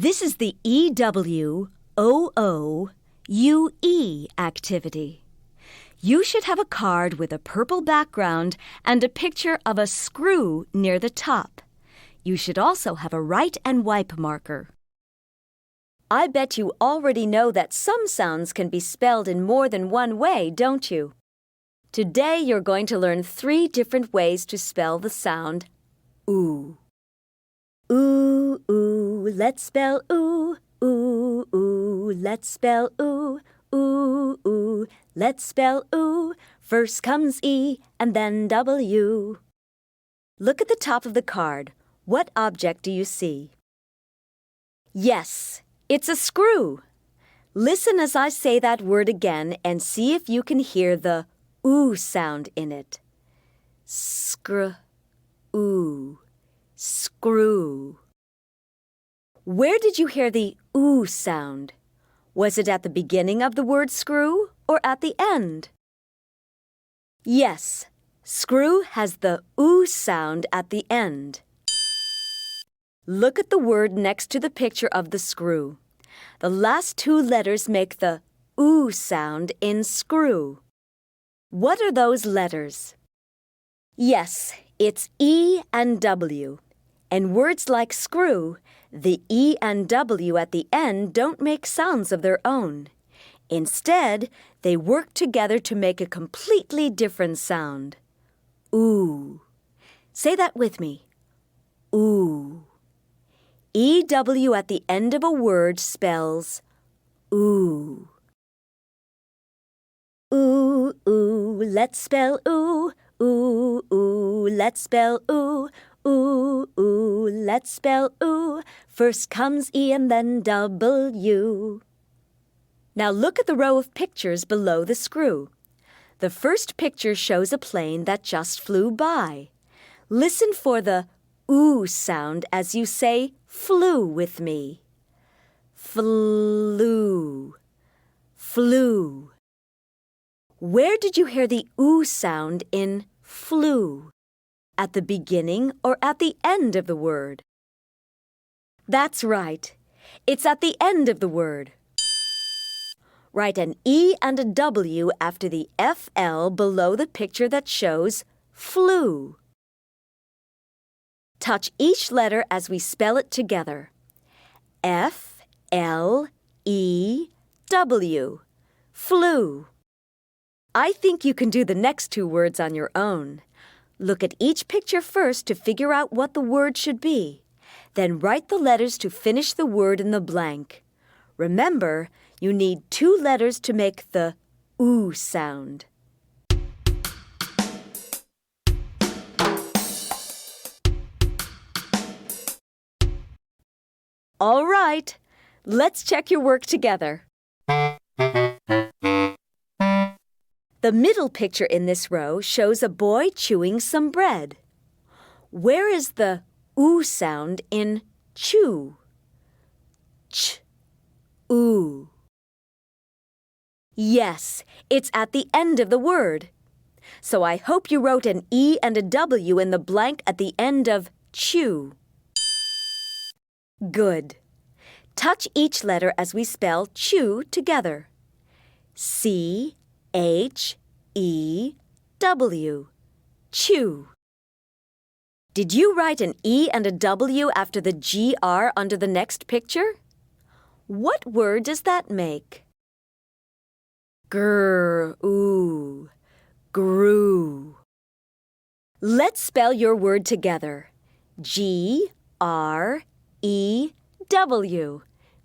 This is the EWOOUE activity. You should have a card with a purple background and a picture of a screw near the top. You should also have a write and wipe marker. I bet you already know that some sounds can be spelled in more than one way, don't you? Today you're going to learn 3 different ways to spell the sound OO. Ooh, ooh, let's spell ooh, ooh, ooh, let's spell ooh, ooh, ooh, let's spell ooh. First comes E and then W. Look at the top of the card. What object do you see? Yes, it's a screw. Listen as I say that word again and see if you can hear the OO sound in it. Screw. Screw. Where did you hear the OO sound? Was it at the beginning of the word screw or at the end? Yes, screw has the OO sound at the end. Look at the word next to the picture of the screw. The last 2 letters make the OO sound in screw. What are those letters? Yes, it's E and W. In words like screw, the E and W at the end don't make sounds of their own. Instead, they work together to make a completely different sound. OO. Say that with me. OO. EW at the end of a word spells OO. Ooh, ooh, let's spell ooh. Ooh, ooh, let's spell ooh. Ooh, ooh, let's spell ooh. First comes E and then W. Now look at the row of pictures below the screw. The first picture shows a plane that just flew by. Listen for the OO sound as you say flew with me. Flew. Flew. Where did you hear the OO sound in flew? At the beginning or at the end of the word? That's right. It's at the end of the word. Write an E and a W after the FL below the picture that shows flew. Touch each letter as we spell it together. F-L-E-W. Flew. I think you can do the next 2 words on your own. Look at each picture first to figure out what the word should be. Then write the letters to finish the word in the blank. Remember, you need 2 letters to make the OO sound. All right, let's check your work together. The middle picture in this row shows a boy chewing some bread. Where is the OO sound in chew? Ch, OO. Yes, it's at the end of the word. So I hope you wrote an E and a W in the blank at the end of chew. Good. Touch each letter as we spell chew together. C-H-E-W. Chew. Did you write an E and a W after the GR under the next picture? What word does that make? Grew. Grew. Let's spell your word together. G-R-E-W.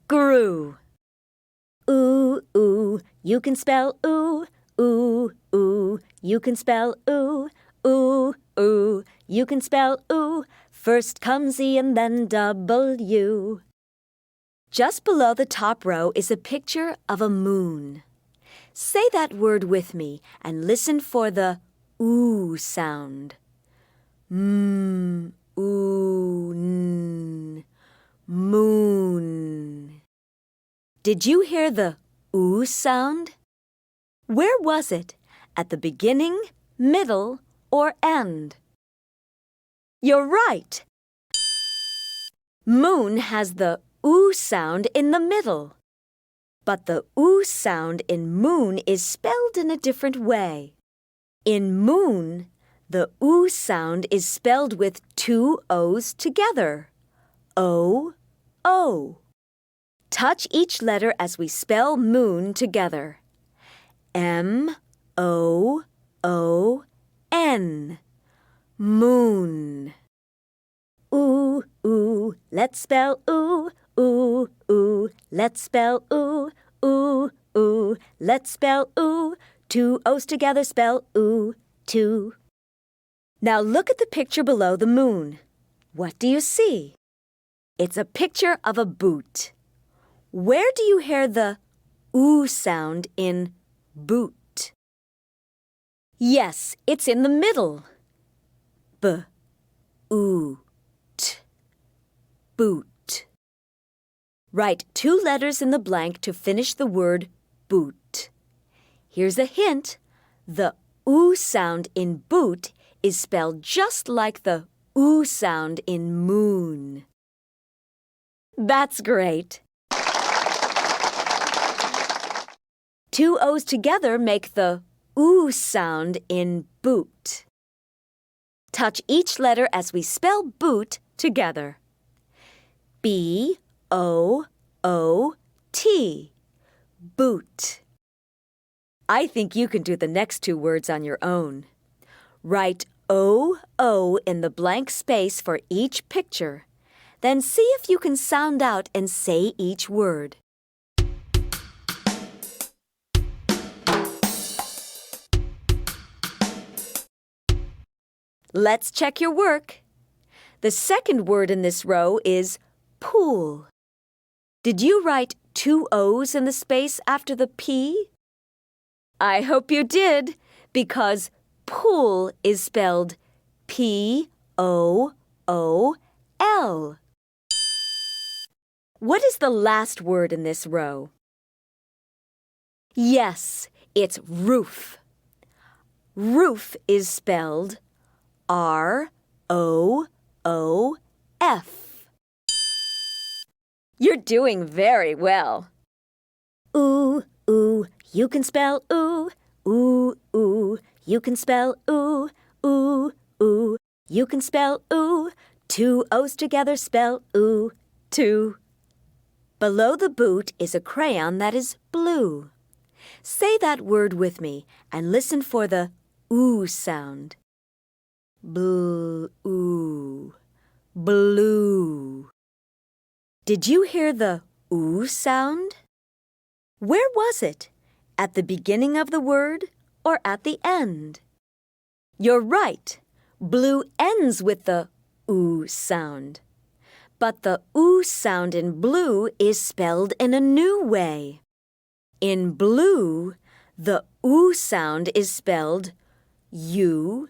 Grew. Ooh, ooh, you can spell ooh. Ooh, ooh, you can spell ooh. Ooh, ooh, you can spell ooh. First comes E and then W. Just below the top row is a picture of a moon. Say that word with me and listen for the OO sound. Ooh, n, moon. Did you hear the OO sound? Where was it? At the beginning, middle, or end? You're right. Moon has the oo sound in the middle. But the oo sound in moon is spelled in a different way. In moon, the oo sound is spelled with two O's together. O, O. Touch each letter as we spell moon together. M-O-O-N. Moon. Ooh, ooh, let's spell ooh, ooh, ooh. Let's spell ooh, ooh, ooh. Let's spell ooh. Two O's together spell ooh, two. Now look at the picture below the moon. What do you see? It's a picture of a boot. Where do you hear the oo sound in boot? Yes, it's in the middle. B-oo-t. Boot. Write two letters in the blank to finish the word boot. Here's a hint. The oo sound in boot is spelled just like the oo sound in moon. That's great. Two O's together make the oo sound in boot. Touch each letter as we spell boot together. B-O-O-T. Boot. I think you can do the next two words on your own. Write O-O in the blank space for each picture. Then see if you can sound out and say each word. Let's check your work. The second word in this row is pool. Did you write two O's in the space after the P? I hope you did, because pool is spelled P-O-O-L. What is the last word in this row? Yes, it's roof. Roof is spelled R-O-O-F. You're doing very well. Ooh, ooh, you can spell ooh, ooh, ooh. You can spell ooh, ooh, ooh. You can spell ooh. Two O's together spell ooh, two. Below the boot is a crayon that is blue. Say that word with me and listen for the oo sound. Blue, blue. Did you hear the oo sound? Where was it? At the beginning of the word or at the end? You're right. Blue ends with the oo sound. But the oo sound in blue is spelled in a new way. In blue, the oo sound is spelled U-E.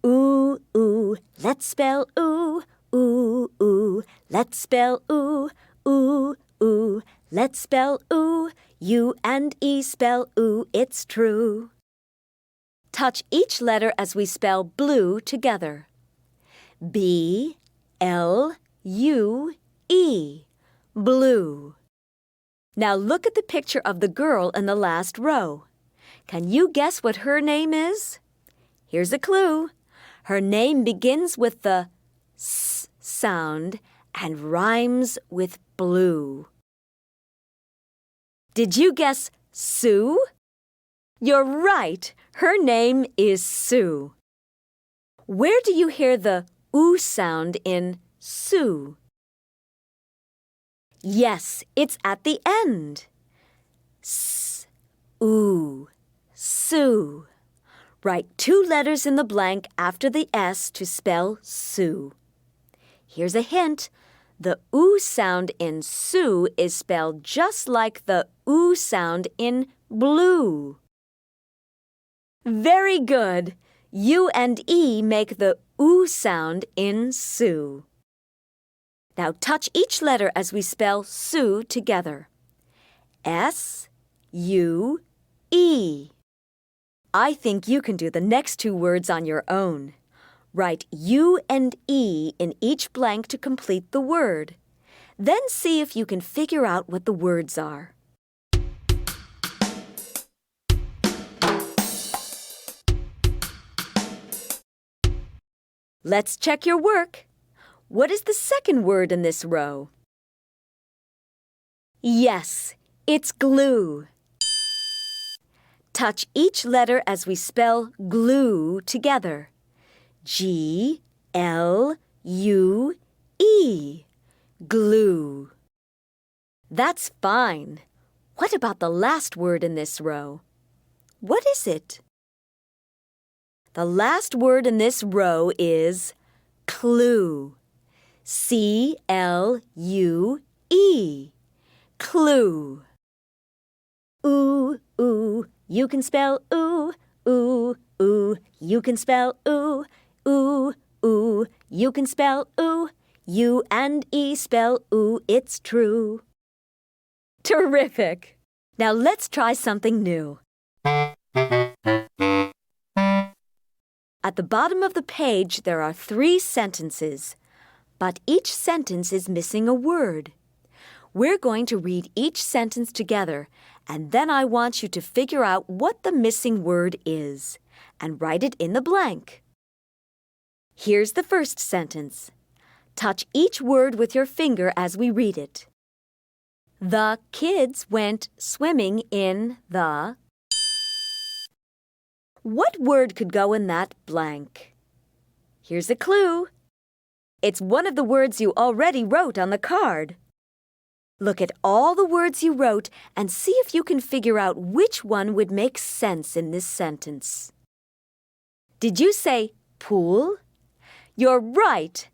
Ooh, ooh, let's spell ooh, ooh, ooh. Let's spell ooh, ooh, ooh. Let's spell ooh. U and E spell ooh, it's true. Touch each letter as we spell blue together. B-L-U-E. Blue. Now look at the picture of the girl in the last row. Can you guess what her name is? Here's a clue. Her name begins with the S sound and rhymes with blue. Did you guess Sue? You're right. Her name is Sue. Where do you hear the oo sound in Sue? Yes, it's at the end. S-oo, Sue. Write two letters in the blank after the S to spell Sue. Here's a hint. The oo sound in Sue is spelled just like the oo sound in blue. Very good. U and E make the oo sound in Sue. Now touch each letter as we spell Sue together. S-U-E. I think you can do the next two words on your own. Write U and E in each blank to complete the word. Then see if you can figure out what the words are. Let's check your work. What is the second word in this row? Yes, it's glue. Touch each letter as we spell glue together. G-L-U-E. Glue. That's fine. What about the last word in this row? What is it? The last word in this row is clue. C-L-U-E. Clue. Ooh, ooh, you can spell ooh, ooh, ooh. You can spell ooh, ooh, ooh. You can spell ooh. U and E spell ooh, it's true. Terrific! Now let's try something new. At the bottom of the page, there are 3 sentences, but each sentence is missing a word. We're going to read each sentence together, and then I want you to figure out what the missing word is and write it in the blank. Here's the first sentence. Touch each word with your finger as we read it. The kids went swimming in the... What word could go in that blank? Here's a clue. It's one of the words you already wrote on the card. Look at all the words you wrote and see if you can figure out which one would make sense in this sentence. Did you say pool? You're right.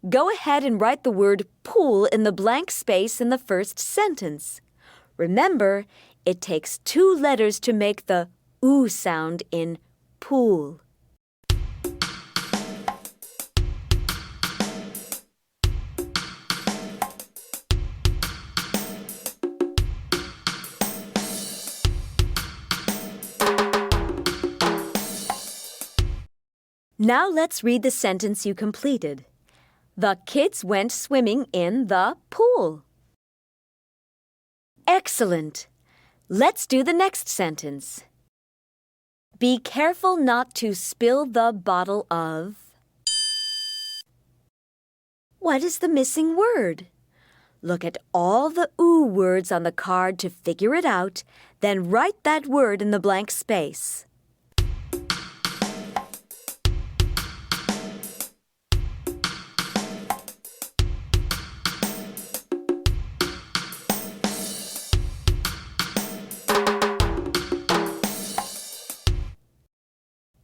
Go ahead and write the word pool in the blank space in the first sentence. Remember, it takes 2 letters to make the oo sound in pool. Now let's read the sentence you completed. The kids went swimming in the pool. Excellent! Let's do the next sentence. Be careful not to spill the bottle of... What is the missing word? Look at all the oo words on the card to figure it out, then write that word in the blank space.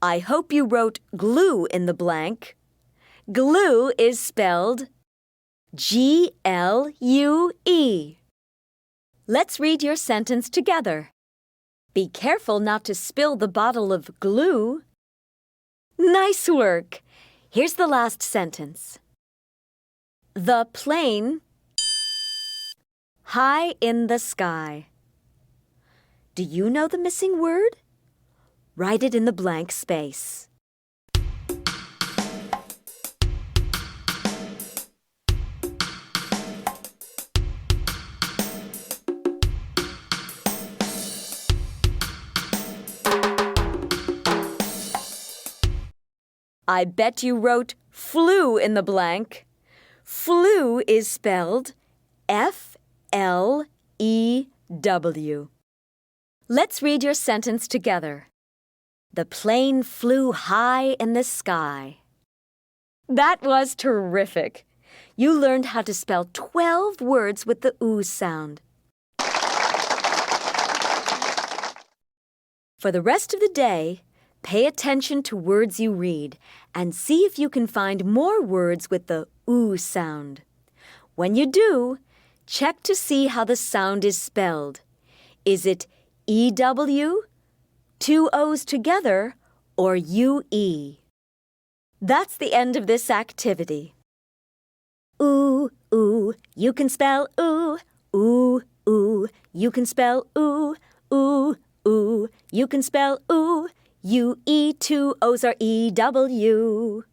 I hope you wrote glue in the blank. Glue is spelled G-L-U-E. Let's read your sentence together. Be careful not to spill the bottle of glue. Nice work! Here's the last sentence. The plane high in the sky. Do you know the missing word? Write it in the blank space. I bet you wrote flew in the blank. Flew is spelled F-L-E-W. Let's read your sentence together. The plane flew high in the sky. That was terrific. You learned how to spell 12 words with the oo sound. For the rest of the day, pay attention to words you read and see if you can find more words with the oo sound. When you do, check to see how the sound is spelled. Is it E-W? 2 O's together, or U-E. That's the end of this activity. Ooh, ooh, you can spell ooh, ooh, ooh. You can spell ooh, ooh, ooh. You can spell ooh, U-E. 2 O's are E-W.